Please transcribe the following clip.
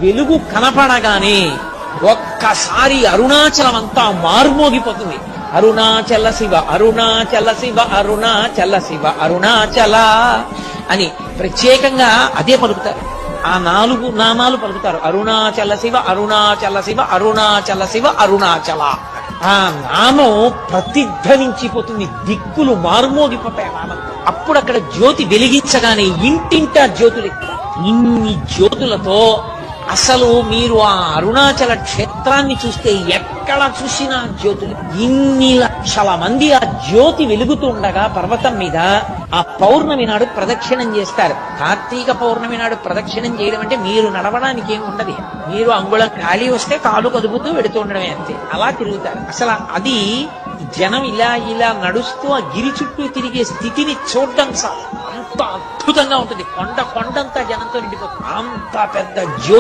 వెలుగు కనపడగానే ఒక్కసారి అరుణాచలం అంతా మారుమోగిపోతుంది. అరుణాచల శివ అరుణాచల శివ అరుణాచల శివ అరుణాచల అని ప్రత్యేకంగా అదే పలుకుతారు. ఆ 4 నామాలు పలుకుతారు. అరుణాచల శివ అరుణాచల శివ అరుణాచల శివ అరుణాచల. ఆ నామం ప్రతిధ్వనించిపోతుంది, దిక్కులు మారుమోగిపోతాయి నామం. అప్పుడు అక్కడ జ్యోతి వెలిగించగానే ఇంటింటా జ్యోతులు, ఇన్ని జ్యోతులతో అసలు మీరు ఆ అరుణాచల క్షేత్రాన్ని చూస్తే ఎక్కడ చూసినా జ్యోతులు. ఇన్ని లక్షల మంది ఆ జ్యోతి వెలుగుతుండగా పర్వతం మీద ఆ పౌర్ణమి నాడు ప్రదక్షిణం చేస్తారు. కార్తీక పౌర్ణమి నాడు ప్రదక్షిణం చేయడం అంటే మీరు నడవడానికి ఏమి ఉండదు. మీరు అంగుళం ఖాళీ వస్తే కాలు కదుపుతూ వెడుతూ ఉండడమే అంతే. అలా తిరుగుతారు. అసలు అది జనం ఇలా ఇలా నడుస్తూ ఆ గిరి చుట్టూ తిరిగే స్థితిని చూడడం చాలు, అంత అద్భుతంగా ఉంటుంది. కొండంతా జనంతో నిండిపోతుంది. అంత పెద్ద జ్యోతి